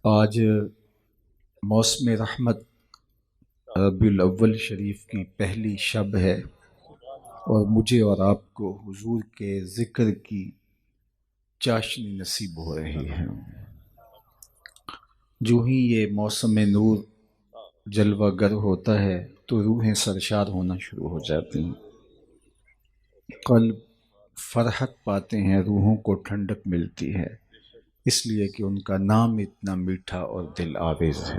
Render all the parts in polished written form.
آج موسم رحمت ربیع الاول شریف کی پہلی شب ہے اور مجھے اور آپ کو حضور کے ذکر کی چاشنی نصیب ہو رہی ہے۔ جو ہی یہ موسم نور جلوہ گر ہوتا ہے تو روحیں سرشار ہونا شروع ہو جاتی ہیں، قلب فرحت پاتے ہیں، روحوں کو ٹھنڈک ملتی ہے، اس لیے کہ ان کا نام اتنا میٹھا اور دل آویز ہے۔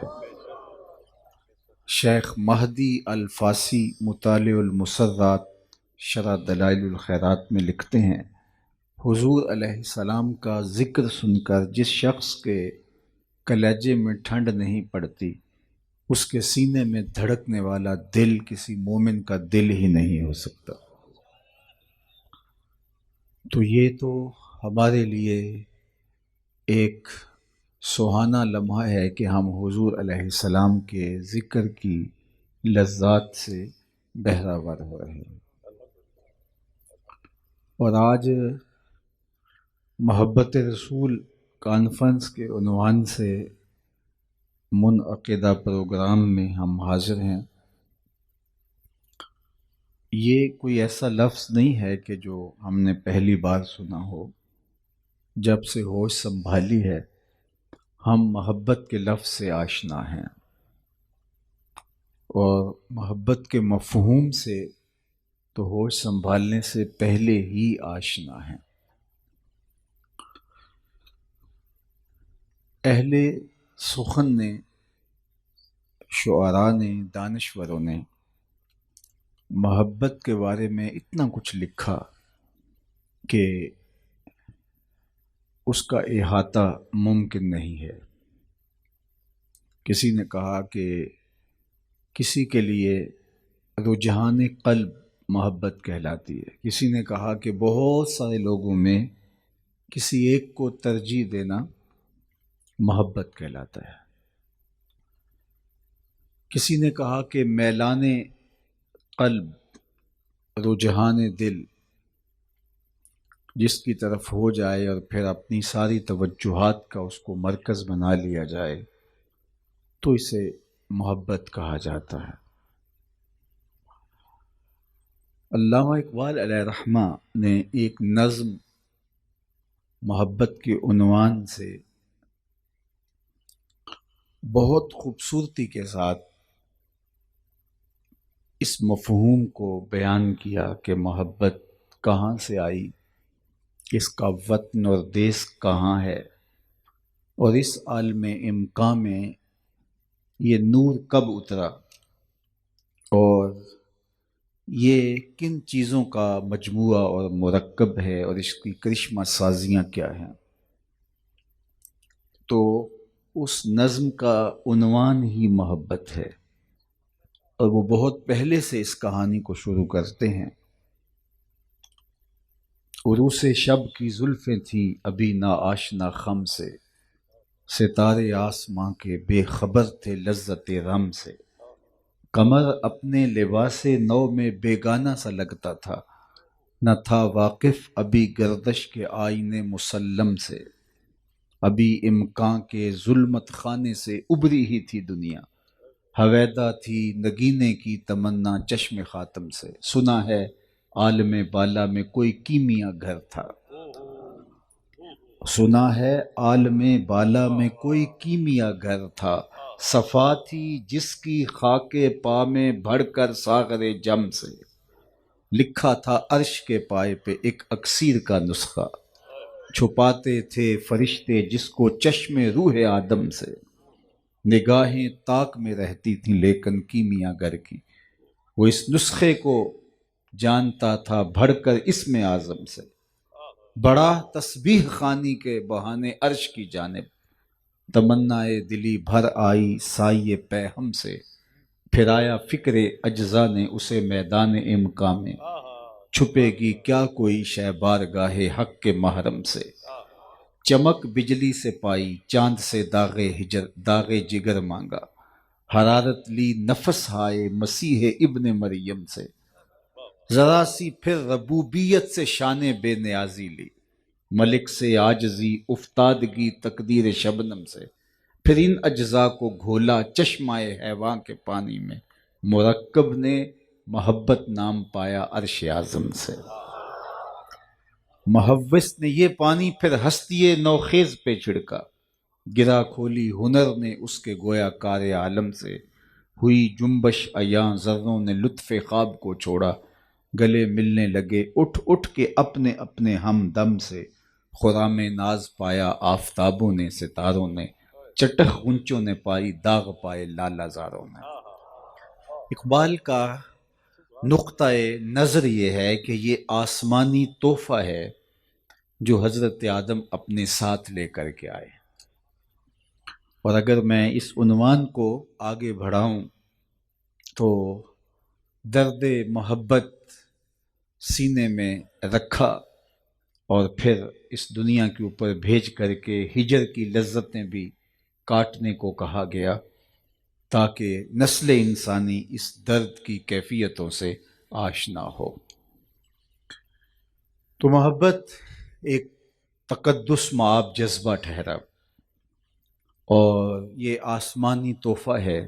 شیخ مہدی الفاسی مطالع المسرات شرح دلائل الخیرات میں لکھتے ہیں، حضور علیہ السلام کا ذکر سن کر جس شخص کے کلیجے میں ٹھنڈ نہیں پڑتی، اس کے سینے میں دھڑکنے والا دل کسی مومن کا دل ہی نہیں ہو سکتا۔ تو یہ تو ہمارے لیے ایک سہانا لمحہ ہے کہ ہم حضور علیہ السلام کے ذکر کی لذات سے بہرہ ور ہو رہے ہیں۔ اور آج محبت رسول کانفرنس کے عنوان سے منعقدہ پروگرام میں ہم حاضر ہیں۔ یہ کوئی ایسا لفظ نہیں ہے کہ جو ہم نے پہلی بار سنا ہو۔ جب سے ہوش سنبھالی ہے ہم محبت کے لفظ سے آشنا ہیں اور محبت کے مفہوم سے تو ہوش سنبھالنے سے پہلے ہی آشنا ہیں۔ اہل سخن نے، شعراء نے، دانشوروں نے محبت کے بارے میں اتنا کچھ لکھا کہ اس کا احاطہ ممکن نہیں ہے۔ کسی نے کہا کہ کسی کے لیے رجحان قلب محبت کہلاتی ہے، کسی نے کہا کہ بہت سارے لوگوں میں کسی ایک کو ترجیح دینا محبت کہلاتا ہے۔ کسی نے کہا کہ میلان قلب، رجحان دل جس کی طرف ہو جائے اور پھر اپنی ساری توجہات کا اس کو مرکز بنا لیا جائے تو اسے محبت کہا جاتا ہے۔ علامہ اقبال علیہ رحمہ نے ایک نظم محبت کے عنوان سے بہت خوبصورتی کے ساتھ اس مفہوم کو بیان کیا کہ محبت کہاں سے آئی، اس کا وطن اور دیس کہاں ہے، اور اس عالم امکاں میں یہ نور کب اترا، اور یہ کن چیزوں کا مجموعہ اور مرکب ہے، اور اس کی کرشمہ سازیاں کیا ہیں۔ تو اس نظم کا عنوان ہی محبت ہے، اور وہ بہت پہلے سے اس کہانی کو شروع کرتے ہیں۔ عروس شب کی زلفیں تھیں ابھی نا آشنا خم سے، ستارے آسماں کے بے خبر تھے لذت رم سے، قمر اپنے لباس نو میں بیگانہ سا لگتا تھا، نہ تھا واقف ابھی گردش کے آئینے مسلم سے، ابھی امکان کے ظلمت خانے سے ابری ہی تھی دنیا، ہویدا تھی نگینے کی تمنا چشم خاتم سے، سنا ہے عالم بالا میں کوئی کیمیا گھر تھا، سنا ہے عالم بالا میں کوئی کیمیا گھر تھا، صفا تھی جس کی خاک پا میں بڑھ کر ساغر جم سے، لکھا تھا عرش کے پائے پہ ایک اکسیر کا نسخہ، چھپاتے تھے فرشتے جس کو چشم روح آدم سے، نگاہیں طاق میں رہتی تھیں لیکن کیمیا گر کی، وہ اس نسخے کو جانتا تھا بڑھ کر اسم اعظم سے، بڑا تسبیح خوانی کے بہانے عرش کی جانب، تمنائے دلی بھر آئی سائے پیہم سے، پھر آیا فکر اجزا نے اسے میدان امکاں میں، چھپے گی کیا کوئی شے بارگاہ حق کے محرم سے، چمک بجلی سے پائی چاند سے داغ جگر مانگا، حرارت لی نفس ہائے مسیح ابن مریم سے، ذرا سی پھر ربوبیت سے شان بے نیازی لی، ملک سے عاجزی افتادگی تقدیر شبنم سے، پھر ان اجزاء کو گھولا چشمائے حیواں کے پانی میں، مرکب نے محبت نام پایا عرش اعظم سے۔ محوس نے یہ پانی پھر ہستی نوخیز پہ چھڑکا، گرا کھولی ہنر نے اس کے گویا کار عالم سے، ہوئی جنبش ایاں ذروں نے لطف خواب کو چھوڑا، گلے ملنے لگے اٹھ اٹھ کے اپنے اپنے ہم دم سے، خرام ناز پایا آفتابوں نے ستاروں نے، چٹخ غنچوں نے پائی داغ پائے لالا زاروں نے۔ اقبال کا نقطۂ نظر یہ ہے کہ یہ آسمانی تحفہ ہے جو حضرت آدم اپنے ساتھ لے کر کے آئے، اور اگر میں اس عنوان کو آگے بڑھاؤں تو درد محبت سینے میں رکھا اور پھر اس دنیا کے اوپر بھیج کر کے ہجر کی لذتیں بھی کاٹنے کو کہا گیا تاکہ نسل انسانی اس درد کی کیفیتوں سے آشنا ہو۔ تو محبت ایک تقدس مآب جذبہ ٹھہرا، اور یہ آسمانی تحفہ ہے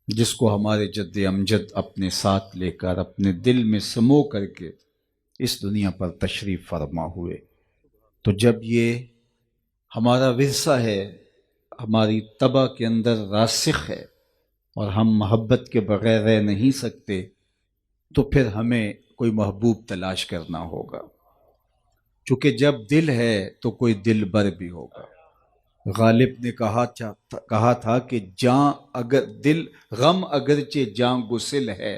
جس کو ہمارے جد امجد اپنے ساتھ لے کر اپنے دل میں سمو کر کے اس دنیا پر تشریف فرما ہوئے۔ تو جب یہ ہمارا ورثہ ہے، ہماری طبع کے اندر راسخ ہے، اور ہم محبت کے بغیر رہ نہیں سکتے، تو پھر ہمیں کوئی محبوب تلاش کرنا ہوگا، چونکہ جب دل ہے تو کوئی دل بر بھی ہوگا۔ غالب نے کہا تھا کہ جاں اگر دل غم اگرچہ جاں گسل ہے،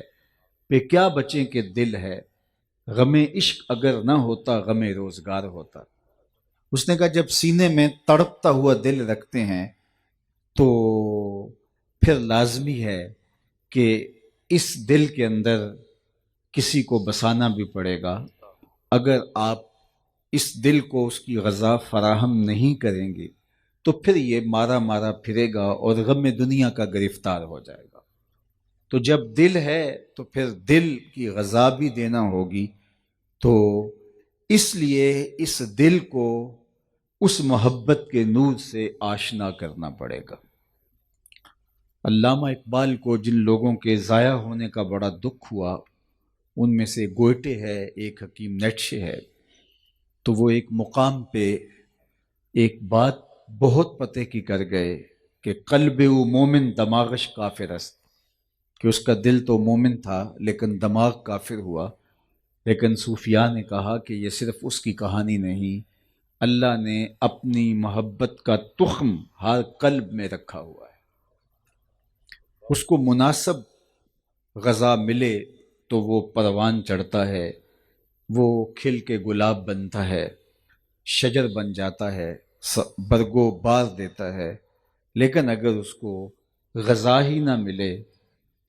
پہ کیا بچیں کہ دل ہے، غم عشق اگر نہ ہوتا غم روزگار ہوتا۔ اس نے کہا جب سینے میں تڑپتا ہوا دل رکھتے ہیں تو پھر لازمی ہے کہ اس دل کے اندر کسی کو بسانا بھی پڑے گا۔ اگر آپ اس دل کو اس کی غذا فراہم نہیں کریں گے تو پھر یہ مارا مارا پھرے گا اور غم دنیا کا گرفتار ہو جائے گا۔ تو جب دل ہے تو پھر دل کی غذا بھی دینا ہوگی، تو اس لیے اس دل کو اس محبت کے نور سے آشنا کرنا پڑے گا۔ علامہ اقبال کو جن لوگوں کے ضائع ہونے کا بڑا دکھ ہوا، ان میں سے گوئٹے ہے، ایک حکیم نیٹشے ہے، تو وہ ایک مقام پہ ایک بات بہت پتے کی کر گئے کہ قلب او مومن دماغش کافر است، کہ اس کا دل تو مومن تھا لیکن دماغ کافر ہوا۔ لیکن صوفیاء نے کہا کہ یہ صرف اس کی کہانی نہیں، اللہ نے اپنی محبت کا تخم ہر قلب میں رکھا ہوا ہے، اس کو مناسب غذا ملے تو وہ پروان چڑھتا ہے، وہ کھل کے گلاب بنتا ہے، شجر بن جاتا ہے، برگو بار دیتا ہے۔ لیکن اگر اس کو غذا ہی نہ ملے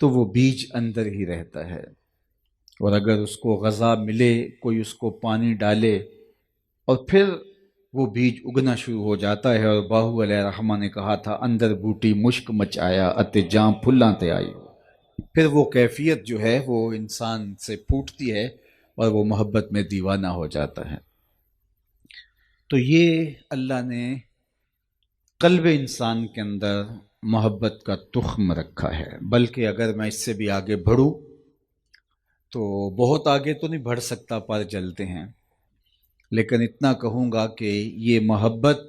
تو وہ بیج اندر ہی رہتا ہے، اور اگر اس کو غذا ملے، کوئی اس کو پانی ڈالے، اور پھر وہ بیج اگنا شروع ہو جاتا ہے۔ اور باہو علیہ رحمہ نے کہا تھا اندر بوٹی مشک مچ آیا اتے جاں پھلاں تے آئی، پھر وہ کیفیت جو ہے وہ انسان سے پھوٹتی ہے اور وہ محبت میں دیوانہ ہو جاتا ہے۔ تو یہ اللہ نے قلب انسان کے اندر محبت کا تخم رکھا ہے۔ بلکہ اگر میں اس سے بھی آگے بڑھوں تو بہت آگے تو نہیں بڑھ سکتا، پر جلتے ہیں، لیکن اتنا کہوں گا کہ یہ محبت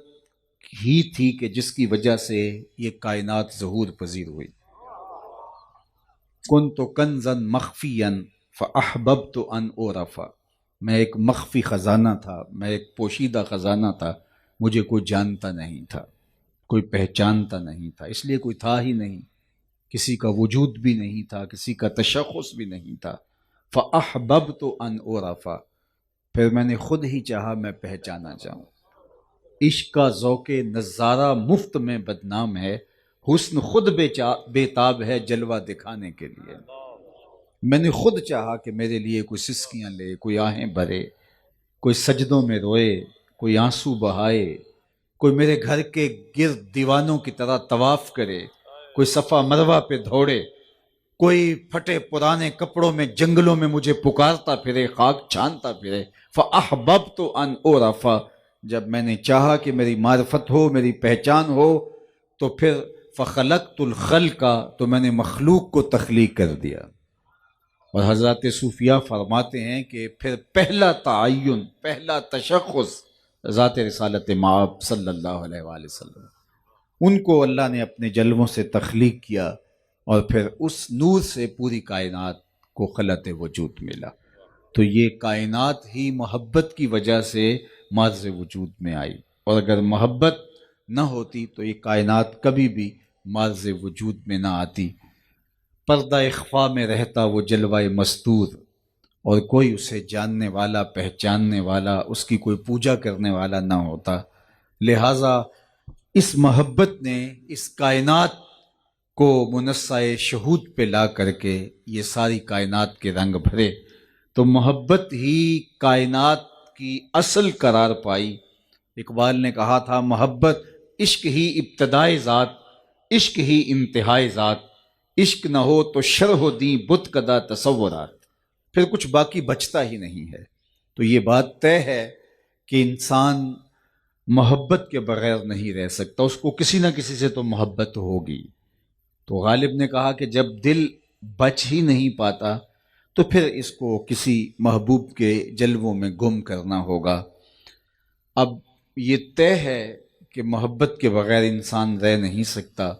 ہی تھی کہ جس کی وجہ سے یہ کائنات ظہور پذیر ہوئی۔ کنت کنزا مخفیا فاحببت ان اعرف، میں ایک مخفی خزانہ تھا، میں ایک پوشیدہ خزانہ تھا، مجھے کوئی جانتا نہیں تھا، کوئی پہچانتا نہیں تھا، اس لیے کوئی تھا ہی نہیں، کسی کا وجود بھی نہیں تھا، کسی کا تشخص بھی نہیں تھا۔ فاحببت ان اعرف، پھر میں نے خود ہی چاہا میں پہچانا جاؤں۔ عشق کا ذوق نظارہ مفت میں بدنام ہے، حسن خود بے تاب ہے جلوہ دکھانے کے لیے۔ میں نے خود چاہا کہ میرے لیے کوئی سسکیاں لے، کوئی آہیں بھرے، کوئی سجدوں میں روئے، کوئی آنسو بہائے، کوئی میرے گھر کے گرد دیوانوں کی طرح طواف کرے، کوئی صفا مروہ پہ دوڑے، کوئی پھٹے پرانے کپڑوں میں جنگلوں میں مجھے پکارتا پھرے، خاک چھانتا پھرے۔ فَأَحْبَبْتُ أَنْ أُعْرَفَ، جب میں نے چاہا کہ میری معرفت ہو، میری پہچان ہو، تو پھر فخلقت الخلق کا، تو میں نے مخلوق کو تخلیق کر دیا۔ اور حضرات صوفیہ فرماتے ہیں کہ پھر پہلا تعین، پہلا تشخص ذات رسالت مآب صلی اللہ علیہ وآلہ وسلم، ان کو اللہ نے اپنے جلووں سے تخلیق کیا، اور پھر اس نور سے پوری کائنات کو خلعت وجود ملا۔ تو یہ کائنات ہی محبت کی وجہ سے معرض وجود میں آئی، اور اگر محبت نہ ہوتی تو یہ کائنات کبھی بھی معرض وجود میں نہ آتی۔ پردہ اخفا میں رہتا وہ جلوہ مستور، اور کوئی اسے جاننے والا، پہچاننے والا، اس کی کوئی پوجا کرنے والا نہ ہوتا۔ لہٰذا اس محبت نے اس کائنات کو منصہ شہود پہ لا کر کے یہ ساری کائنات کے رنگ بھرے۔ تو محبت ہی کائنات کی اصل قرار پائی۔ اقبال نے کہا تھا، محبت عشق ہی ابتدائے ذات، عشق ہی انتہائے ذات، عشق نہ ہو تو شرح و دیں بت کدہ تصورات، پھر کچھ باقی بچتا ہی نہیں ہے۔ تو یہ بات طے ہے کہ انسان محبت کے بغیر نہیں رہ سکتا، اس کو کسی نہ کسی سے تو محبت ہوگی۔ تو غالب نے کہا کہ جب دل بچ ہی نہیں پاتا تو پھر اس کو کسی محبوب کے جلووں میں گم کرنا ہوگا۔ اب یہ طے ہے کہ محبت کے بغیر انسان رہ نہیں سکتا،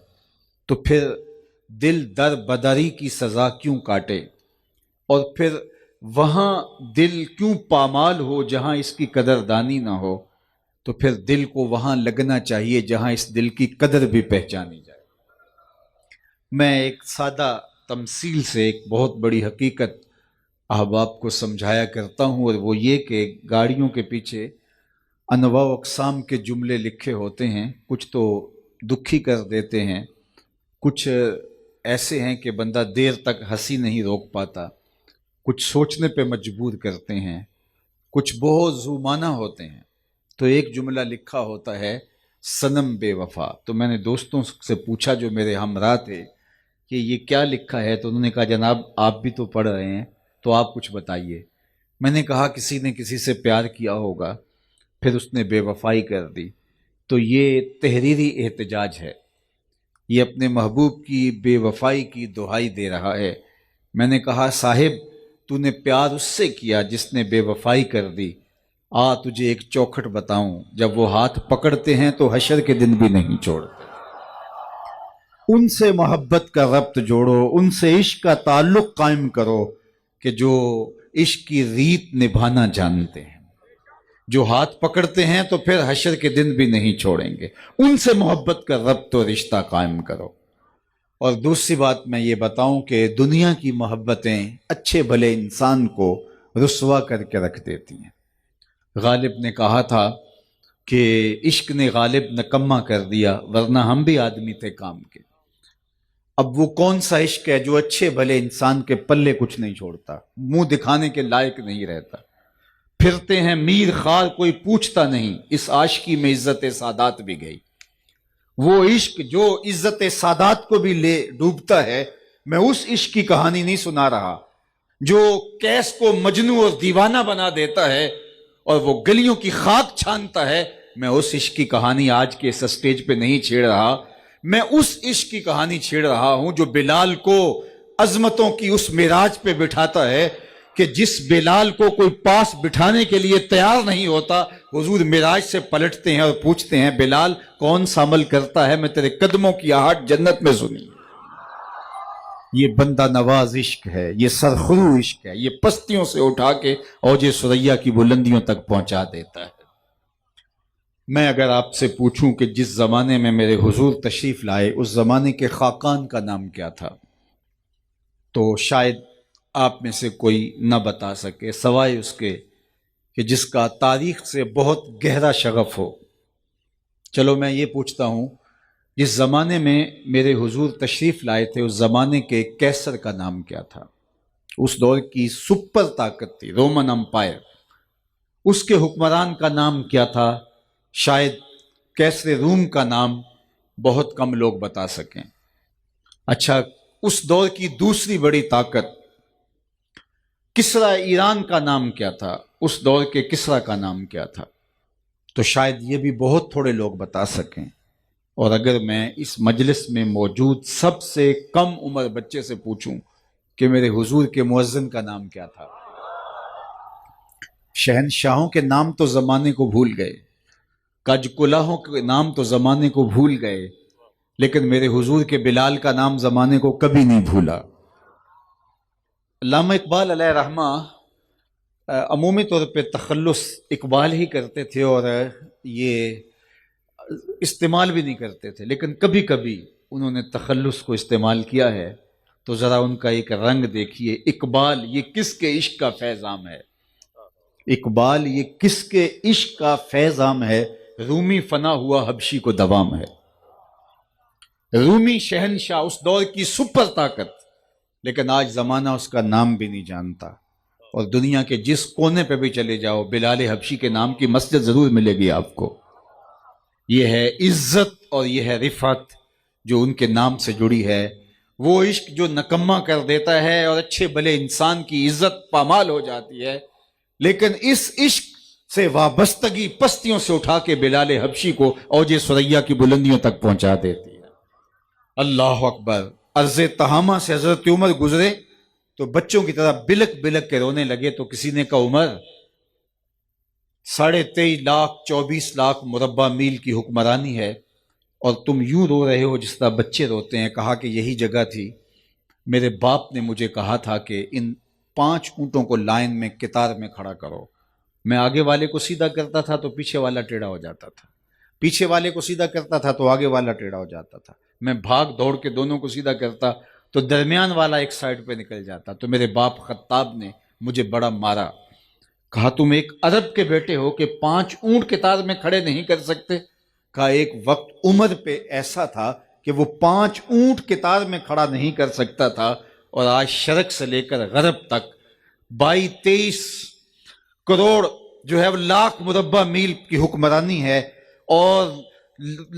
تو پھر دل در بدری کی سزا کیوں کاٹے، اور پھر وہاں دل کیوں پامال ہو جہاں اس کی قدردانی نہ ہو، تو پھر دل کو وہاں لگنا چاہیے جہاں اس دل کی قدر بھی پہچانی جائے۔ میں ایک سادہ تمثیل سے ایک بہت بڑی حقیقت احباب کو سمجھایا کرتا ہوں، اور وہ یہ کہ گاڑیوں کے پیچھے انواع و اقسام کے جملے لکھے ہوتے ہیں، کچھ تو دکھی کر دیتے ہیں، کچھ ایسے ہیں کہ بندہ دیر تک ہنسی نہیں روک پاتا، کچھ سوچنے پہ مجبور کرتے ہیں، کچھ بہت ذو معنی ہوتے ہیں۔ تو ایک جملہ لکھا ہوتا ہے، صنم بے وفا۔ تو میں نے دوستوں سے پوچھا جو میرے ہمراہ تھے کہ یہ کیا لکھا ہے، تو انہوں نے کہا جناب آپ بھی تو پڑھ رہے ہیں تو آپ کچھ بتائیے۔ میں نے کہا کسی نے کسی سے پیار کیا ہوگا، پھر اس نے بے وفائی کر دی، تو یہ تحریری احتجاج ہے، یہ اپنے محبوب کی بے وفائی کی دہائی دے رہا ہے۔ میں نے کہا صاحب تو نے پیار اس سے کیا جس نے بے وفائی کر دی، تجھے ایک چوکھٹ بتاؤں، جب وہ ہاتھ پکڑتے ہیں تو حشر کے دن بھی نہیں چھوڑتے۔ ان سے محبت کا ربط جوڑو، ان سے عشق کا تعلق قائم کرو کہ جو عشق کی ریت نبھانا جانتے ہیں، جو ہاتھ پکڑتے ہیں تو پھر حشر کے دن بھی نہیں چھوڑیں گے۔ ان سے محبت کا ربط و رشتہ قائم کرو۔ اور دوسری بات میں یہ بتاؤں کہ دنیا کی محبتیں اچھے بھلے انسان کو رسوا کر کے رکھ دیتی ہیں۔ غالب نے کہا تھا کہ عشق نے غالب نکما کر دیا، ورنہ ہم بھی آدمی تھے کام کے۔ اب وہ کون سا عشق ہے جو اچھے بھلے انسان کے پلے کچھ نہیں چھوڑتا، منہ دکھانے کے لائق نہیں رہتا، پھرتے ہیں میر خار کوئی پوچھتا نہیں، اس عاشقی میں عزت سادات بھی گئی۔ وہ عشق جو عزت سادات کو بھی لے ڈوبتا ہے، میں اس عشق کی کہانی نہیں سنا رہا جو کیس کو مجنوں اور دیوانہ بنا دیتا ہے اور وہ گلیوں کی خاک چھانتا ہے۔ میں اس عشق کی کہانی آج کے اس اسٹیج پہ نہیں چھیڑ رہا، میں اس عشق کی کہانی چھیڑ رہا ہوں جو بلال کو عظمتوں کی اس معراج پہ بٹھاتا ہے کہ جس بلال کو کوئی پاس بٹھانے کے لیے تیار نہیں ہوتا، حضور معراج سے پلٹتے ہیں اور پوچھتے ہیں بلال کون سا عمل کرتا ہے، میں تیرے قدموں کی آہٹ جنت میں سنی۔ یہ بندہ نواز عشق ہے، یہ سرخرو عشق ہے، یہ پستیوں سے اٹھا کے اوج ثریا کی بلندیوں تک پہنچا دیتا ہے۔ میں اگر آپ سے پوچھوں کہ جس زمانے میں میرے حضور تشریف لائے اس زمانے کے خاقان کا نام کیا تھا، تو شاید آپ میں سے کوئی نہ بتا سکے سوائے اس کے کہ جس کا تاریخ سے بہت گہرا شغف ہو۔ چلو میں یہ پوچھتا ہوں، جس زمانے میں میرے حضور تشریف لائے تھے اس زمانے کے کیسر کا نام کیا تھا؟ اس دور کی سپر طاقت تھی رومن امپائر، اس کے حکمران کا نام کیا تھا؟ شاید کیسر روم کا نام بہت کم لوگ بتا سکیں۔ اچھا، اس دور کی دوسری بڑی طاقت کسرا ایران کا نام کیا تھا؟ اس دور کے کسرا کا نام کیا تھا؟ تو شاید یہ بھی بہت تھوڑے لوگ بتا سکیں۔ اور اگر میں اس مجلس میں موجود سب سے کم عمر بچے سے پوچھوں کہ میرے حضور کے مؤذن کا نام کیا تھا، شہنشاہوں کے نام تو زمانے کو بھول گئے، کج کلاہوں کے نام تو زمانے کو بھول گئے، لیکن میرے حضور کے بلال کا نام زمانے کو کبھی نہیں بھولا۔ علامہ اقبال علیہ رحمہ عمومی طور پہ تخلص اقبال ہی کرتے تھے اور یہ استعمال بھی نہیں کرتے تھے، لیکن کبھی کبھی انہوں نے تخلص کو استعمال کیا ہے، تو ذرا ان کا ایک رنگ دیکھیے۔ اقبال یہ کس کے عشق کا فیضام ہے؟ اقبال یہ کس کے عشق کا فیضام ہے؟ رومی فنا ہوا حبشی کو دوام ہے۔ رومی شہنشاہ، اس دور کی سپر طاقت، لیکن آج زمانہ اس کا نام بھی نہیں جانتا، اور دنیا کے جس کونے پہ بھی چلے جاؤ بلال حبشی کے نام کی مسجد ضرور ملے گی آپ کو۔ یہ ہے عزت اور یہ ہے رفعت جو ان کے نام سے جڑی ہے۔ وہ عشق جو نکما کر دیتا ہے اور اچھے بھلے انسان کی عزت پامال ہو جاتی ہے، لیکن اس عشق سے وابستگی پستیوں سے اٹھا کے بلال حبشی کو اوج ثریا کی بلندیوں تک پہنچا دیتی ہے۔ اللہ اکبر۔ عرض تہامہ سے حضرت عمر گزرے تو بچوں کی طرح بلک بلک کے رونے لگے، تو کسی نے کہا عمر 23.5 لاکھ 24 لاکھ مربع میل کی حکمرانی ہے اور تم یوں رو رہے ہو جس طرح بچے روتے ہیں۔ کہا کہ یہی جگہ تھی، میرے باپ نے مجھے کہا تھا کہ ان 5 اونٹوں کو لائن میں قطار میں کھڑا کرو، میں آگے والے کو سیدھا کرتا تھا تو پیچھے والا ٹیڑھا ہو جاتا تھا، پیچھے والے کو سیدھا کرتا تھا تو آگے والا ٹیڑھا ہو جاتا تھا، میں بھاگ دوڑ کے دونوں کو سیدھا کرتا تو درمیان والا ایک سائڈ پہ نکل جاتا، تو میرے باپ خطاب نے مجھے بڑا مارا۔ کہا تم ایک عرب کے بیٹے ہو کہ 5 اونٹ قطار میں کھڑے نہیں کر سکتے؟ کہا ایک وقت عمر پہ ایسا تھا کہ وہ 5 اونٹ قطار میں کھڑا نہیں کر سکتا تھا، اور آج شرق سے لے کر غرب تک 22-23 کروڑ جو ہے وہ لاکھ مربع میل کی حکمرانی ہے، اور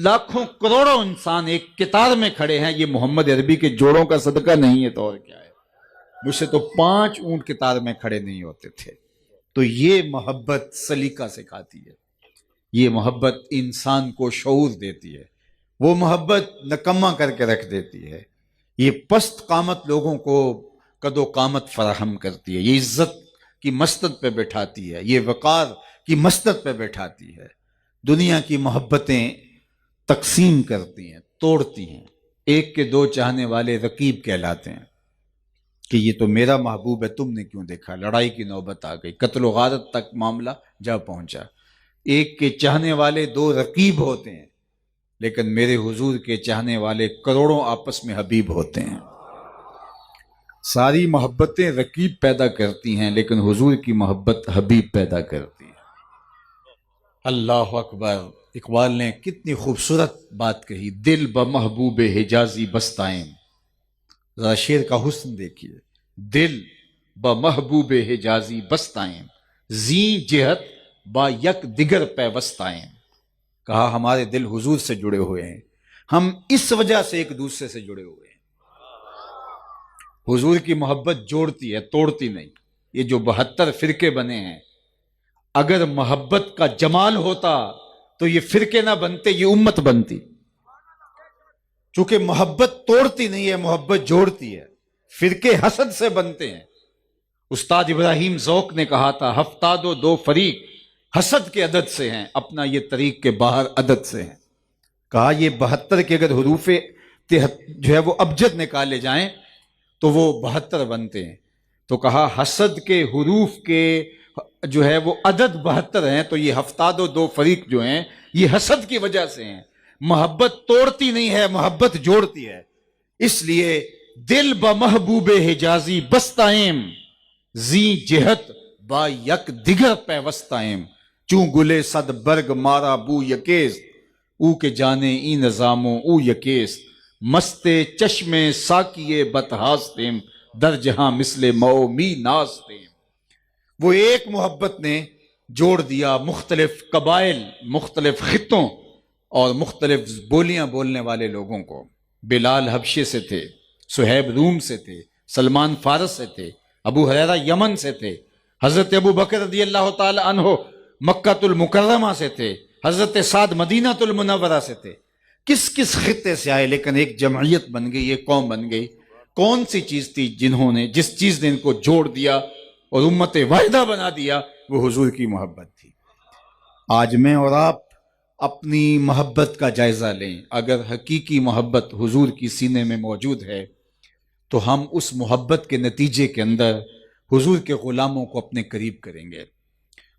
لاکھوں کروڑوں انسان ایک قطار میں کھڑے ہیں۔ یہ محمد عربی کے جوڑوں کا صدقہ نہیں ہے تو اور کیا ہے؟ مجھ سے تو 5 اونٹ قطار میں کھڑے نہیں ہوتے تھے۔ تو یہ محبت سلیقہ سکھاتی ہے، یہ محبت انسان کو شعور دیتی ہے، وہ محبت نکما کر کے رکھ دیتی ہے، یہ پست قامت لوگوں کو قد و قامت فراہم کرتی ہے، یہ عزت کی مسند پہ بٹھاتی ہے، یہ وقار کی مسند پہ بٹھاتی ہے۔ دنیا کی محبتیں تقسیم کرتی ہیں، توڑتی ہیں۔ ایک کے 2 چاہنے والے رقیب کہلاتے ہیں کہ یہ تو میرا محبوب ہے، تم نے کیوں دیکھا؟ لڑائی کی نوبت آ گئی، قتل و غارت تک معاملہ جا پہنچا۔ ایک کے چاہنے والے 2 رقیب ہوتے ہیں، لیکن میرے حضور کے چاہنے والے کروڑوں آپس میں حبیب ہوتے ہیں۔ ساری محبتیں رقیب پیدا کرتی ہیں، لیکن حضور کی محبت حبیب پیدا کرتی ہے۔ اللہ اکبر۔ اقبال نے کتنی خوبصورت بات کہی، دل بمحبوب حجازی بستائیں۔ ذرا شعر کا حسن دیکھیے، دل بمحبوب حجازی بستائیں، زیں جہت با یک دیگر پیوستائیں۔ کہا ہمارے دل حضور سے جڑے ہوئے ہیں، ہم اس وجہ سے ایک دوسرے سے جڑے ہوئے ہیں۔ حضور کی محبت جوڑتی ہے، توڑتی نہیں۔ یہ جو 72 فرقے بنے ہیں، اگر محبت کا جمال ہوتا تو یہ فرقے نہ بنتے، یہ امت بنتی۔ چونکہ محبت توڑتی نہیں ہے، محبت جوڑتی ہے۔ فرقے حسد سے بنتے ہیں۔ استاد ابراہیم ذوق نے کہا تھا 72 فریق حسد کے عدد سے ہیں، اپنا یہ طریق کے باہر عدد سے ہیں۔ کہا یہ 72 کے اگر حروف جو ہے وہ ابجد نکالے جائیں تو وہ 72 بنتے ہیں۔ تو کہا حسد کے حروف کے جو ہے وہ عدد 72 ہیں، تو یہ 72 فریق جو ہیں یہ حسد کی وجہ سے ہیں۔ محبت توڑتی نہیں ہے، محبت جوڑتی ہے۔ اس لیے دل بمحبوب حجازی بستائیں، زیں جہت با یک دیگر پیوستائیں، چوں گلے صد برگ مارا بو یکیست، او کے جانے ای نظاموں او یکیست، مستے چشمے ساکیے بتہاستیم، در جہاں مثل مو می ناستیم۔ وہ ایک محبت نے جوڑ دیا مختلف قبائل، مختلف خطوں اور مختلف بولیاں بولنے والے لوگوں کو۔ بلال حبشے سے تھے، صہیب روم سے تھے، سلمان فارس سے تھے، ابو ہریرہ یمن سے تھے، حضرت ابو بکر رضی اللہ تعالی عنہ مکہ المکرمہ سے تھے، حضرت سعد مدینہ المنورہ سے تھے۔ کس کس خطے سے آئے لیکن ایک جمعیت بن گئی، ایک قوم بن گئی۔ کون سی چیز تھی جس چیز نے ان کو جوڑ دیا اور امت واحدہ بنا دیا؟ وہ حضور کی محبت تھی۔ آج میں اور آپ اپنی محبت کا جائزہ لیں۔ اگر حقیقی محبت حضور کی سینے میں موجود ہے تو ہم اس محبت کے نتیجے کے اندر حضور کے غلاموں کو اپنے قریب کریں گے،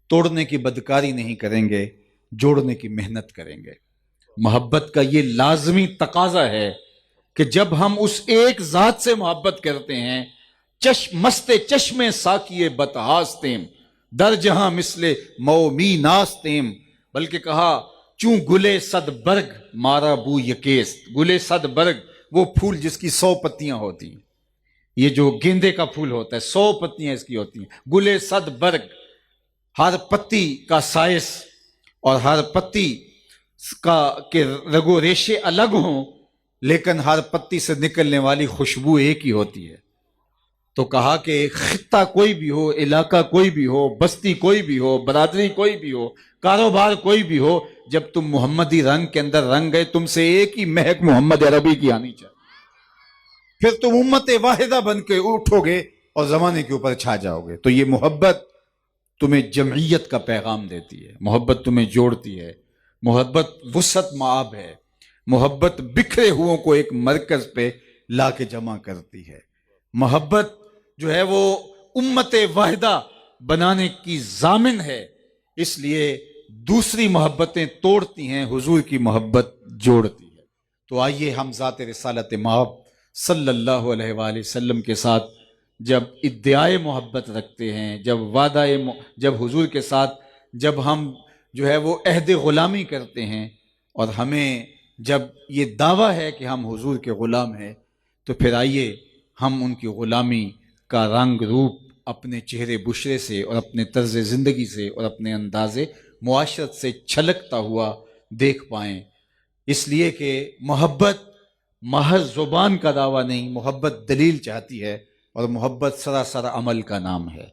توڑنے کی بدکاری نہیں کریں گے، جوڑنے کی محنت کریں گے۔ محبت کا یہ لازمی تقاضا ہے کہ جب ہم اس ایک ذات سے محبت کرتے ہیں، مست چشم ساکیے بتہاستیم در جہاں مثل مومی ناستیم، بلکہ کہا چوں گلے صد برگ مارا بو یکیست۔ گلے صد برگ وہ پھول جس کی 100 پتیاں ہوتی ہیں، یہ جو گیندے کا پھول ہوتا ہے 100 پتیاں اس کی ہوتی ہیں۔ گلے صد برگ، ہر پتی کا سائز اور ہر پتی کا کہ رگو ریشے الگ ہوں، لیکن ہر پتی سے نکلنے والی خوشبو ایک ہی ہوتی ہے۔ تو کہا کہ خطہ کوئی بھی ہو، علاقہ کوئی بھی ہو، بستی کوئی بھی ہو، برادری کوئی بھی ہو، کاروبار کوئی بھی ہو، جب تم محمدی رنگ کے اندر رنگ گئے، تم سے ایک ہی مہک محمد عربی کی آنی چاہیے، پھر تم امت واحدہ بن کے اٹھو گے اور زمانے کے اوپر چھا جاؤ گے۔ تو یہ محبت تمہیں جمعیت کا پیغام دیتی ہے، محبت تمہیں جوڑتی ہے، محبت وسعت معاب ہے، محبت بکھرے ہوئوں کو ایک مرکز پہ لا کے جمع کرتی ہے۔ محبت جو ہے وہ امت واحدہ بنانے کی ضامن ہے، اس لیے دوسری محبتیں توڑتی ہیں، حضور کی محبت جوڑتی ہے۔ تو آئیے ہم ذات رسالت مآب صلی اللہ علیہ وآلہ وسلم کے ساتھ جب ادعائے محبت رکھتے ہیں، جب حضور کے ساتھ جب ہم جو ہے وہ عہد غلامی کرتے ہیں، اور ہمیں جب یہ دعویٰ ہے کہ ہم حضور کے غلام ہیں، تو پھر آئیے ہم ان کی غلامی کا رنگ روپ اپنے چہرے بشرے سے اور اپنے طرز زندگی سے اور اپنے انداز معاشرت سے چھلکتا ہوا دیکھ پائیں۔ اس لیے کہ محبت محض زبان کا دعویٰ نہیں، محبت دلیل چاہتی ہے، اور محبت سراسر عمل کا نام ہے۔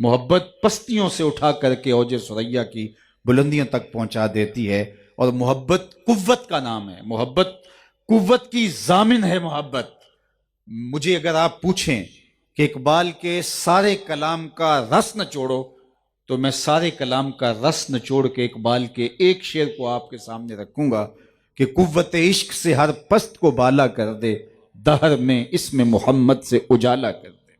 محبت پستیوں سے اٹھا کر کے اوج ثریا کی بلندیوں تک پہنچا دیتی ہے، اور محبت قوت کا نام ہے، محبت قوت کی ضامن ہے۔ محبت مجھے اگر آپ پوچھیں کہ اقبال کے سارے کلام کا رس نچوڑو، تو میں سارے کلام کا رس نچوڑ کے اقبال کے ایک شعر کو آپ کے سامنے رکھوں گا کہ قوت عشق سے ہر پست کو بالا کر دے، دہر میں اس میں محمد سے اجالا کر دے۔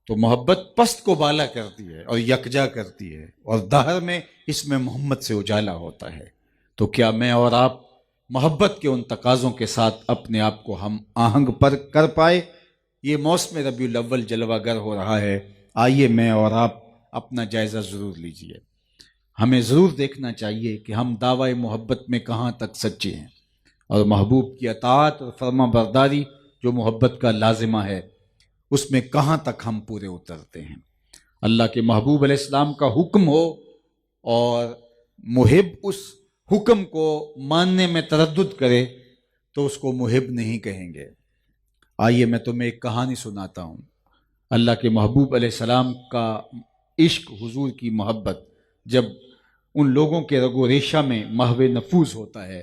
تو محبت پست کو بالا کرتی ہے اور یکجا کرتی ہے، اور دہر میں اس میں محمد سے اجالا ہوتا ہے۔ تو کیا میں اور آپ محبت کے ان تقاضوں کے ساتھ اپنے آپ کو ہم آہنگ پر کر پائے؟ یہ موسم ربیع الاول جلوہ گر ہو رہا ہے، آئیے میں اور آپ اپنا جائزہ ضرور لیجئے۔ ہمیں ضرور دیکھنا چاہیے کہ ہم دعوی محبت میں کہاں تک سچے ہیں، اور محبوب کی اطاعت اور فرما برداری جو محبت کا لازمہ ہے، اس میں کہاں تک ہم پورے اترتے ہیں۔ اللہ کے محبوب علیہ السلام کا حکم ہو اور محب اس حکم کو ماننے میں تردد کرے تو اس کو محب نہیں کہیں گے۔ آئیے میں تمہیں ایک کہانی سناتا ہوں۔ اللہ کے محبوب علیہ السلام کا عشق، حضور کی محبت جب ان لوگوں کے رگ و ریشہ میں محو نفوذ ہوتا ہے،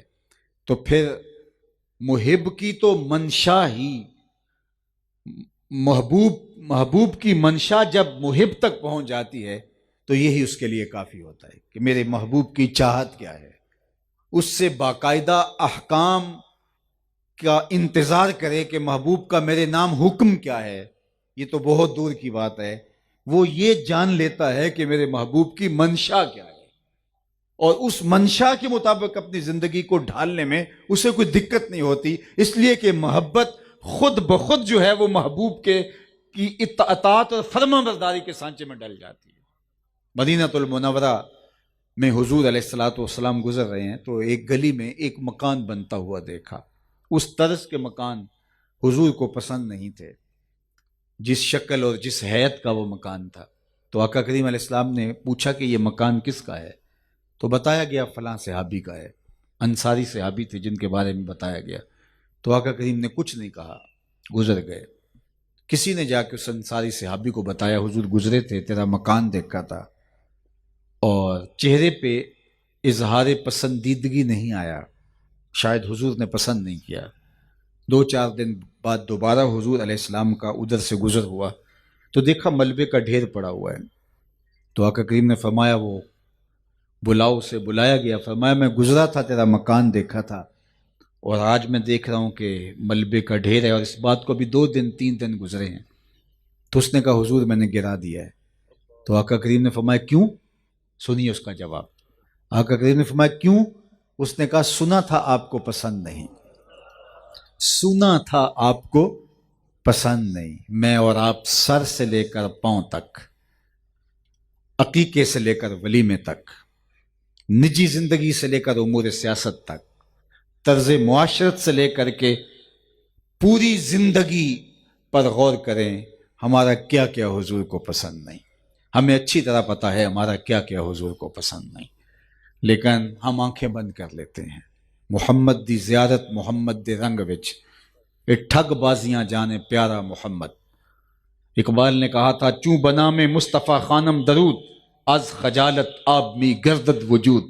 تو پھر محب کی تو منشا ہی، محبوب کی منشا جب محب تک پہنچ جاتی ہے تو یہی اس کے لیے کافی ہوتا ہے کہ میرے محبوب کی چاہت کیا ہے، اس سے باقاعدہ احکام کا انتظار کرے کہ محبوب کا میرے نام حکم کیا ہے، یہ تو بہت دور کی بات ہے۔ وہ یہ جان لیتا ہے کہ میرے محبوب کی منشا کیا ہے، اور اس منشا کے مطابق اپنی زندگی کو ڈھالنے میں اسے کوئی دقت نہیں ہوتی، اس لیے کہ محبت خود بخود جو ہے وہ محبوب کی اطاعت اور فرما برداری کے سانچے میں ڈل جاتی ہے۔ مدینہ المنورہ میں حضور علیہ الصلوۃ والسلام گزر رہے ہیں تو ایک گلی میں ایک مکان بنتا ہوا دیکھا۔ اس طرز کے مکان حضور کو پسند نہیں تھے، جس شکل اور جس حیت کا وہ مکان تھا۔ تو آقا کریم علیہ السلام نے پوچھا کہ یہ مکان کس کا ہے؟ تو بتایا گیا فلاں صحابی کا ہے، انصاری صحابی تھے جن کے بارے میں بتایا گیا۔ تو آقا کریم نے کچھ نہیں کہا، گزر گئے۔ کسی نے جا کے اس انصاری صحابی کو بتایا حضور گزرے تھے، تیرا مکان دیکھا تھا، اور چہرے پہ اظہار پسندیدگی نہیں آیا، شاید حضور نے پسند نہیں کیا۔ 2-4 دن بعد دوبارہ حضور علیہ السلام کا ادھر سے گزر ہوا تو دیکھا ملبے کا ڈھیر پڑا ہوا ہے، تو آقا کریم نے فرمایا وہ بلاؤ سے بلایا گیا، فرمایا میں گزرا تھا تیرا مکان دیکھا تھا اور آج میں دیکھ رہا ہوں کہ ملبے کا ڈھیر ہے، اور اس بات کو بھی 2 دن 3 دن گزرے ہیں۔ تو اس نے کہا حضور میں نے گرا دیا ہے۔ تو آقا کریم نے فرمایا کیوں؟ سنیے اس کا جواب۔ آقا کریم نے فرمایا کیوں؟ اس نے کہا سنا تھا آپ کو پسند نہیں، سنا تھا آپ کو پسند نہیں۔ میں اور آپ سر سے لے کر پاؤں تک، عقیقے سے لے کر ولیمے تک، نجی زندگی سے لے کر امور سیاست تک، طرز معاشرت سے لے کر کے پوری زندگی پر غور کریں، ہمارا کیا کیا حضور کو پسند نہیں۔ ہمیں اچھی طرح پتہ ہے ہمارا کیا کیا حضور کو پسند نہیں، لیکن ہم آنکھیں بند کر لیتے ہیں۔ محمد دی زیارت محمد دے رنگ وچ اے ٹھگ بازیاں جانے پیارا محمد۔ اقبال نے کہا تھا چوں بنا میں مصطفیٰ خانم درود، از خجالت آب می گردد وجود،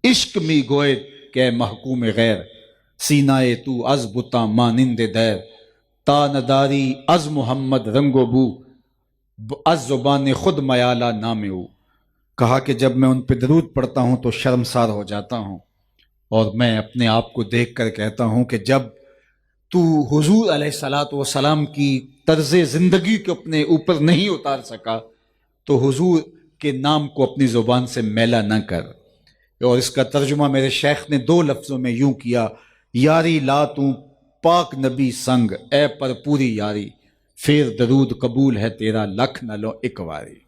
عشق می گوئے کہ محکوم غیر، سینائے تو از بتا مانند دیر، تا نداری از محمد رنگ و بو، از زبان خود میالہ نام او۔ کہا کہ جب میں ان پہ درود پڑھتا ہوں تو شرمسار ہو جاتا ہوں، اور میں اپنے آپ کو دیکھ کر کہتا ہوں کہ جب تو حضور علیہ الصلاۃ والسلام کی طرز زندگی کو اپنے اوپر نہیں اتار سکا تو حضور کے نام کو اپنی زبان سے میلا نہ کر۔ اور اس کا ترجمہ میرے شیخ نے 2 لفظوں میں یوں کیا، یاری لا تو پاک نبی سنگ، اے پر پوری یاری، پھر درود قبول ہے تیرا لکھ نہ لو ایک واری۔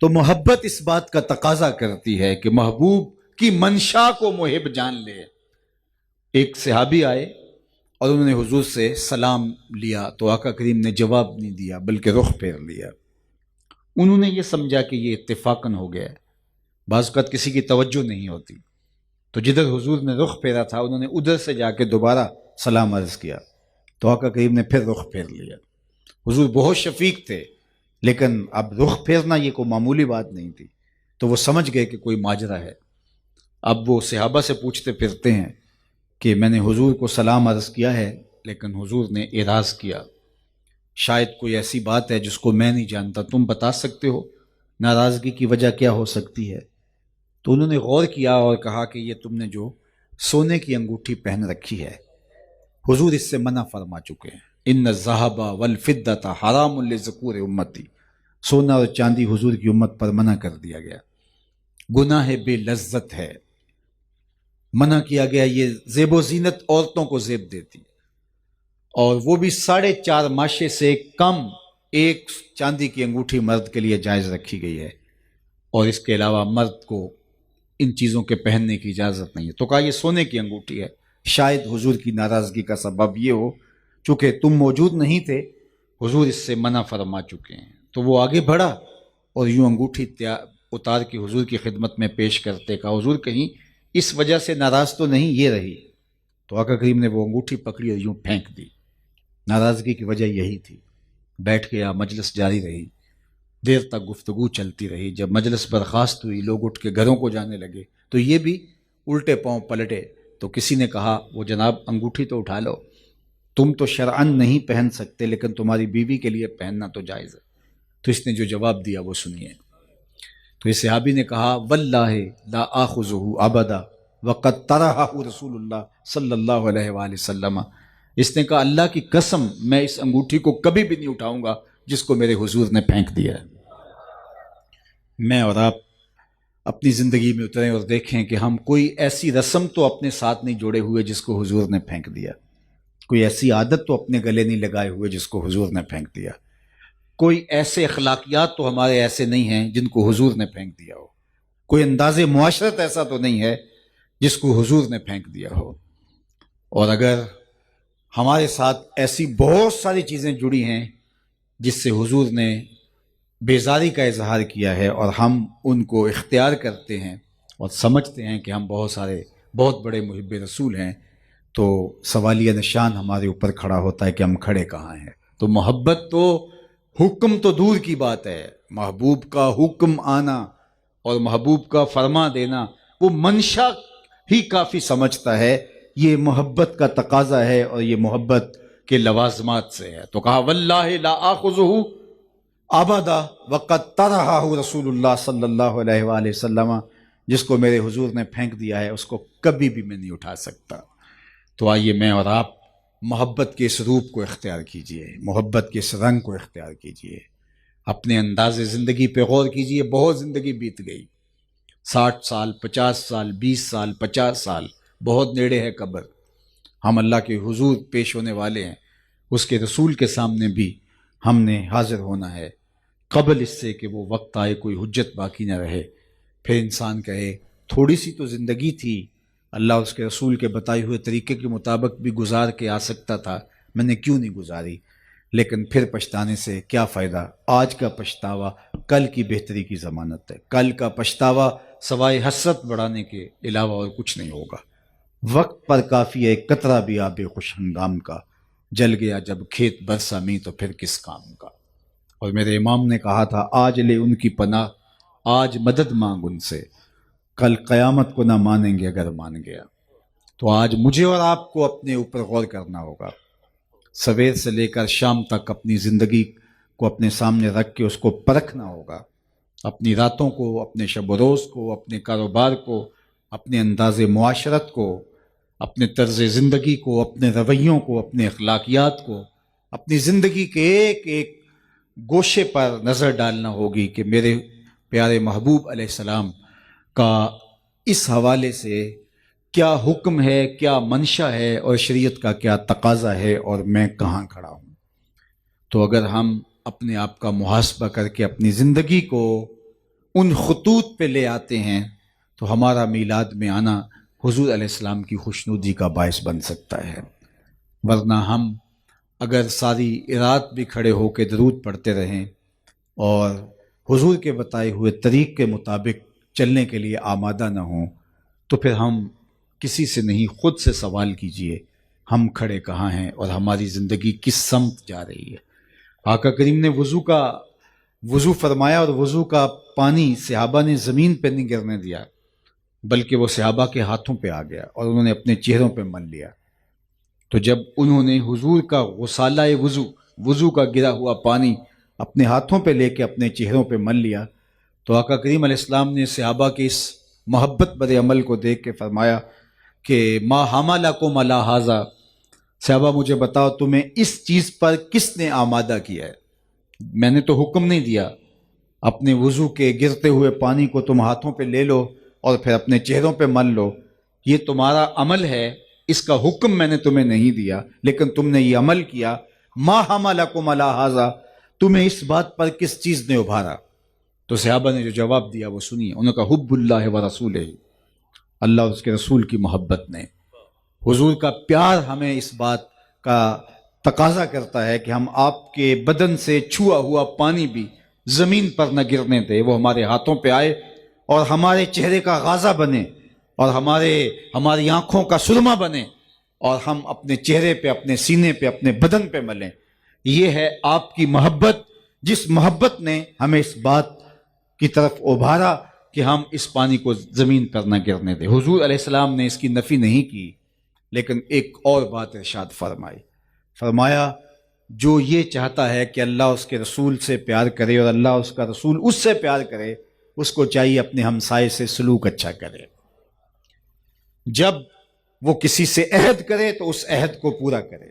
تو محبت اس بات کا تقاضا کرتی ہے کہ محبوب کی منشا کو محب جان لے۔ ایک صحابی آئے اور انہوں نے حضور سے سلام لیا تو آقا کریم نے جواب نہیں دیا بلکہ رخ پھیر لیا۔ انہوں نے یہ سمجھا کہ یہ اتفاقاً ہو گیا ہے، بعض اوقات کسی کی توجہ نہیں ہوتی، تو جدھر حضور نے رخ پھیرا تھا انہوں نے ادھر سے جا کے دوبارہ سلام عرض کیا، تو آقا کریم نے پھر رخ پھیر لیا۔ حضور بہت شفیق تھے، لیکن اب رخ پھیرنا یہ کوئی معمولی بات نہیں تھی، تو وہ سمجھ گئے کہ کوئی ماجرا ہے۔ اب وہ صحابہ سے پوچھتے پھرتے ہیں کہ میں نے حضور کو سلام عرض کیا ہے لیکن حضور نے اعراض کیا، شاید کوئی ایسی بات ہے جس کو میں نہیں جانتا، تم بتا سکتے ہو ناراضگی کی وجہ کیا ہو سکتی ہے؟ تو انہوں نے غور کیا اور کہا کہ یہ تم نے جو سونے کی انگوٹھی پہن رکھی ہے حضور اس سے منع فرما چکے ہیں، ان الذھب والفضۃ حرام لذکور امتی، سونا اور چاندی حضور کی امت پر منع کر دیا گیا، گناہ بے لذت ہے، منع کیا گیا۔ یہ زیب و زینت عورتوں کو زیب دیتی، اور وہ بھی 4.5 ماشے سے کم، ایک چاندی کی انگوٹھی مرد کے لیے جائز رکھی گئی ہے، اور اس کے علاوہ مرد کو ان چیزوں کے پہننے کی اجازت نہیں ہے۔ تو کہا یہ سونے کی انگوٹھی ہے، شاید حضور کی ناراضگی کا سبب یہ ہو چونکہ تم موجود نہیں تھے، حضور اس سے منع فرما چکے ہیں۔ تو وہ آگے بڑھا اور یوں انگوٹھی اتار کے حضور کی خدمت میں پیش کرتے، کہا حضور کہیں اس وجہ سے ناراض تو نہیں یہ رہی؟ تو آقا کریم نے وہ انگوٹھی پکڑی اور یوں پھینک دی۔ ناراضگی کی وجہ یہی تھی۔ بیٹھ گیا، مجلس جاری رہی، دیر تک گفتگو چلتی رہی۔ جب مجلس برخاست ہوئی، لوگ اٹھ کے گھروں کو جانے لگے، تو یہ بھی الٹے پاؤں پلٹے۔ تو کسی نے کہا وہ جناب انگوٹھی تو اٹھا لو، تم تو شرعن نہیں پہن سکتے لیکن تمہاری بیوی کے لیے پہننا تو جائز ہے۔ تو اس نے جو جواب دیا وہ سنیے۔ تو اس صحابی نے کہا واللہ لا آخذہ ابدا وقد طرحہ رسول اللہ صلی اللہ علیہ وآلہ وسلم، اس نے کہا اللہ کی قسم میں اس انگوٹھی کو کبھی بھی نہیں اٹھاؤں گا جس کو میرے حضور نے پھینک دیا ہے۔ میں اور آپ اپنی زندگی میں اتریں اور دیکھیں کہ ہم کوئی ایسی رسم تو اپنے ساتھ نہیں جوڑے ہوئے جس کو حضور نے پھینک دیا، کوئی ایسی عادت تو اپنے گلے نہیں لگائے ہوئے جس کو حضور نے پھینک دیا، کوئی ایسے اخلاقیات تو ہمارے ایسے نہیں ہیں جن کو حضور نے پھینک دیا ہو، کوئی انداز معاشرت ایسا تو نہیں ہے جس کو حضور نے پھینک دیا ہو۔ اور اگر ہمارے ساتھ ایسی بہت ساری چیزیں جڑی ہیں جس سے حضور نے بیزاری کا اظہار کیا ہے اور ہم ان کو اختیار کرتے ہیں اور سمجھتے ہیں کہ ہم بہت بڑے محب رسول ہیں، تو سوالیہ نشان ہمارے اوپر کھڑا ہوتا ہے کہ ہم کھڑے کہاں ہیں۔ تو محبت تو حکم تو دور کی بات ہے، محبوب کا حکم آنا اور محبوب کا فرما دینا وہ منشا ہی کافی سمجھتا ہے، یہ محبت کا تقاضا ہے اور یہ محبت کے لوازمات سے ہے۔ تو کہا واللہ لا آخذہ ابدا وقد طرحہ رسول اللہ صلی اللہ علیہ وآلہ وسلم، جس کو میرے حضور نے پھینک دیا ہے اس کو کبھی بھی میں نہیں اٹھا سکتا۔ تو آئیے میں اور آپ محبت کے اس روپ کو اختیار کیجئے، محبت کے اس رنگ کو اختیار کیجئے، اپنے انداز زندگی پہ غور کیجئے۔ بہت زندگی بیت گئی، 60 سال، 50 سال، 20 سال، 50 سال، بہت نیڑے ہے قبر۔ ہم اللہ کے حضور پیش ہونے والے ہیں، اس کے رسول کے سامنے بھی ہم نے حاضر ہونا ہے، قبل اس سے کہ وہ وقت آئے کوئی حجت باقی نہ رہے۔ پھر انسان کہے تھوڑی سی تو زندگی تھی، اللہ اس کے رسول کے بتائے ہوئے طریقے کے مطابق بھی گزار کے آ سکتا تھا، میں نے کیوں نہیں گزاری؟ لیکن پھر پچھتانے سے کیا فائدہ؟ آج کا پچھتاوا کل کی بہتری کی ضمانت ہے۔ کل کا پچھتاوا سوائے حسرت بڑھانے کے علاوہ اور کچھ نہیں ہوگا۔ وقت پر کافی ہے قطرہ بھی آب خوش ہنگام کا، جل گیا جب کھیت برسا میں تو پھر کس کام کا۔ اور میرے امام نے کہا تھا آج لے ان کی پناہ، آج مدد مانگ ان سے، کل قیامت کو نہ مانیں گے اگر مان گیا۔ تو آج مجھے اور آپ کو اپنے اوپر غور کرنا ہوگا، سویر سے لے کر شام تک اپنی زندگی کو اپنے سامنے رکھ کے اس کو پرکھنا ہوگا، اپنی راتوں کو، اپنے شب و روز کو، اپنے کاروبار کو، اپنے انداز معاشرت کو، اپنے طرز زندگی کو، اپنے رویوں کو، اپنے اخلاقیات کو، اپنی زندگی کے ایک ایک گوشے پر نظر ڈالنا ہوگی کہ میرے پیارے محبوب علیہ السلام کا اس حوالے سے کیا حکم ہے، کیا منشا ہے، اور شریعت کا کیا تقاضا ہے، اور میں کہاں کھڑا ہوں۔ تو اگر ہم اپنے آپ کا محاسبہ کر کے اپنی زندگی کو ان خطوط پہ لے آتے ہیں تو ہمارا میلاد میں آنا حضور علیہ السلام کی خوشنودی کا باعث بن سکتا ہے۔ ورنہ ہم اگر ساری رات بھی کھڑے ہو کے درود پڑھتے رہیں اور حضور کے بتائے ہوئے طریق کے مطابق چلنے کے لیے آمادہ نہ ہوں تو پھر ہم کسی سے نہیں، خود سے سوال کیجئے ہم کھڑے کہاں ہیں اور ہماری زندگی کس سمت جا رہی ہے۔ آقا کریم نے وضو فرمایا اور وضو کا پانی صحابہ نے زمین پہ نہیں گرنے دیا، بلکہ وہ صحابہ کے ہاتھوں پہ آ گیا اور انہوں نے اپنے چہروں پہ مل لیا۔ تو جب انہوں نے حضور کا غسالہ وضو کا گرا ہوا پانی اپنے ہاتھوں پہ لے کے اپنے چہروں پہ مل لیا تو آقا کریم علیہ السلام نے صحابہ کے اس محبت برے عمل کو دیکھ کے فرمایا کہ ما حملکم علی ھذا، صحابہ مجھے بتاؤ تمہیں اس چیز پر کس نے آمادہ کیا ہے؟ میں نے تو حکم نہیں دیا، اپنے وضو کے گرتے ہوئے پانی کو تم ہاتھوں پہ لے لو اور پھر اپنے چہروں پہ مل لو، یہ تمہارا عمل ہے، اس کا حکم میں نے تمہیں نہیں دیا لیکن تم نے یہ عمل کیا۔ ما حملکم علی ھذا، تمہیں اس بات پر کس چیز نے ابھارا؟ تو صحابہ نے جو جواب دیا وہ سنیے، انہوں نے کہا حب اللہ و رسولہ، اللہ اور اس کے رسول کی محبت نے، حضور کا پیار ہمیں اس بات کا تقاضا کرتا ہے کہ ہم آپ کے بدن سے چھوا ہوا پانی بھی زمین پر نہ گرنے دے، وہ ہمارے ہاتھوں پہ آئے اور ہمارے چہرے کا غازہ بنے اور ہماری آنکھوں کا سرما بنے اور ہم اپنے چہرے پہ، اپنے سینے پہ، اپنے بدن پہ ملیں۔ یہ ہے آپ کی محبت، جس محبت نے ہمیں اس بات کی طرف ابھارا کہ ہم اس پانی کو زمین پر نہ گرنے دیں۔ حضور علیہ السلام نے اس کی نفی نہیں کی، لیکن ایک اور بات ارشاد فرمایا جو یہ چاہتا ہے کہ اللہ اس کے رسول سے پیار کرے اور اللہ اس کا رسول اس سے پیار کرے، اس کو چاہیے اپنے ہمسائے سے سلوک اچھا کرے۔ جب وہ کسی سے عہد کرے تو اس عہد کو پورا کرے۔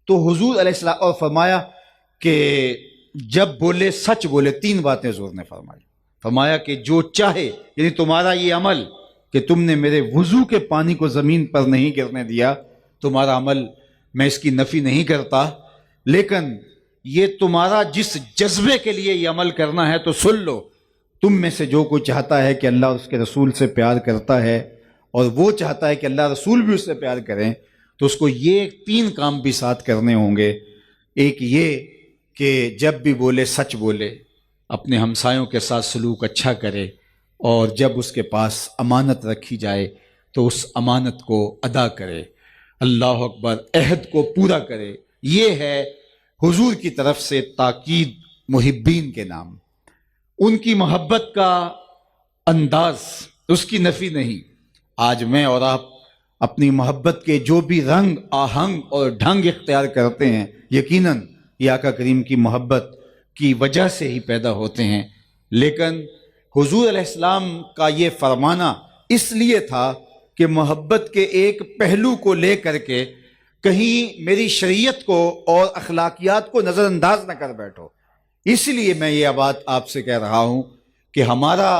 تو حضور علیہ السلام اور فرمایا کہ جب بولے سچ بولے، 3 باتیں حضور نے فرمایا کہ جو چاہے، یعنی تمہارا یہ عمل کہ تم نے میرے وضو کے پانی کو زمین پر نہیں گرنے دیا، تمہارا عمل میں اس کی نفی نہیں کرتا، لیکن یہ تمہارا جس جذبے کے لیے یہ عمل کرنا ہے تو سن لو، تم میں سے جو کوئی چاہتا ہے کہ اللہ اور اس کے رسول سے پیار کرتا ہے اور وہ چاہتا ہے کہ اللہ رسول بھی اس سے پیار کریں، تو اس کو یہ 3 کام بھی ساتھ کرنے ہوں گے۔ ایک یہ کہ جب بھی بولے سچ بولے، اپنے ہمسایوں کے ساتھ سلوک اچھا کرے، اور جب اس کے پاس امانت رکھی جائے تو اس امانت کو ادا کرے، اللہ اکبر، عہد کو پورا کرے۔ یہ ہے حضور کی طرف سے تاکید محبین کے نام، ان کی محبت کا انداز، اس کی نفی نہیں۔ آج میں اور آپ اپنی محبت کے جو بھی رنگ آہنگ اور ڈھنگ اختیار کرتے ہیں، یقیناً یہ آقا کریم کی محبت کی وجہ سے ہی پیدا ہوتے ہیں، لیکن حضور علیہ السلام کا یہ فرمانا اس لیے تھا کہ محبت کے ایک پہلو کو لے کر کے کہیں میری شریعت کو اور اخلاقیات کو نظر انداز نہ کر بیٹھو۔ اس لیے میں یہ بات آپ سے کہہ رہا ہوں کہ ہمارا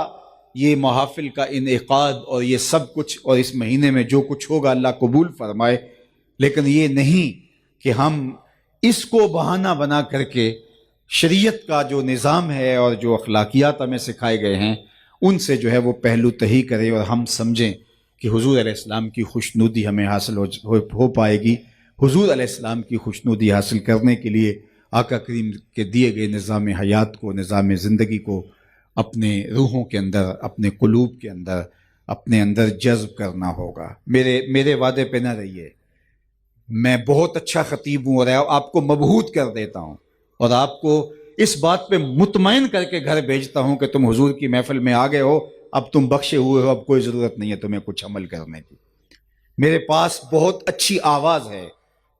یہ محافل کا انعقاد اور یہ سب کچھ اور اس مہینے میں جو کچھ ہوگا اللہ قبول فرمائے، لیکن یہ نہیں کہ ہم اس کو بہانہ بنا کر کے شریعت کا جو نظام ہے اور جو اخلاقیات ہمیں سکھائے گئے ہیں ان سے جو ہے وہ پہلو تہی کرے اور ہم سمجھیں کہ حضور علیہ السلام کی خوشنودی ہمیں حاصل ہو پائے گی۔ حضور علیہ السلام کی خوشنودی حاصل کرنے کے لیے آقا کریم کے دیے گئے نظام حیات کو، نظام زندگی کو اپنے روحوں کے اندر، اپنے قلوب کے اندر، اپنے اندر جذب کرنا ہوگا۔ میرے وعدے پہ نہ رہیے، میں بہت اچھا خطیب ہوں اور آپ کو مبہوت کر دیتا ہوں اور آپ کو اس بات پہ مطمئن کر کے گھر بھیجتا ہوں کہ تم حضور کی محفل میں آ گئے ہو، اب تم بخشے ہوئے ہو، اب کوئی ضرورت نہیں ہے تمہیں کچھ عمل کرنے کی۔ میرے پاس بہت اچھی آواز ہے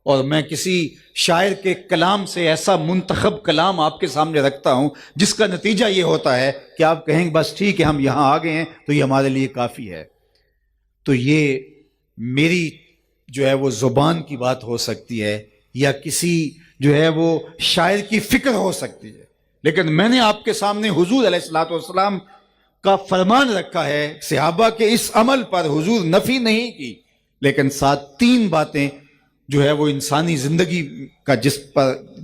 اور میں کسی شاعر کے کلام سے ایسا منتخب کلام آپ کے سامنے رکھتا ہوں جس کا نتیجہ یہ ہوتا ہے کہ آپ کہیں گے بس ٹھیک ہے ہم یہاں آ گئے ہیں تو یہ ہمارے لیے کافی ہے۔ تو یہ میری جو ہے وہ زبان کی بات ہو سکتی ہے یا کسی جو ہے وہ شاعر کی فکر ہو سکتی ہے، لیکن میں نے آپ کے سامنے حضور علیہ الصلوۃ والسلام کا فرمان رکھا ہے۔ صحابہ کے اس عمل پر حضور نفی نہیں کی، لیکن ساتھ تین باتیں جو ہے وہ انسانی زندگی کا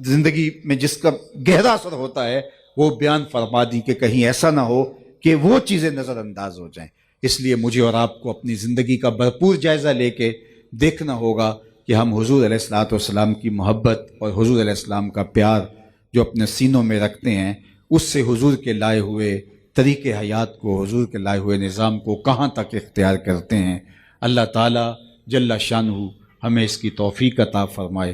زندگی میں جس کا گہرا اثر ہوتا ہے وہ بیان فرما دی کہ کہیں ایسا نہ ہو کہ وہ چیزیں نظر انداز ہو جائیں۔ اس لیے مجھے اور آپ کو اپنی زندگی کا بھرپور جائزہ لے کے دیکھنا ہوگا کہ ہم حضور علیہ الصلوۃ والسلام کی محبت اور حضور علیہ السلام کا پیار جو اپنے سینوں میں رکھتے ہیں اس سے حضور کے لائے ہوئے طریقے حیات کو، حضور کے لائے ہوئے نظام کو کہاں تک اختیار کرتے ہیں۔ اللہ تعالیٰ جل شانہ ہمیں اس کی توفیق عطا فرمائے۔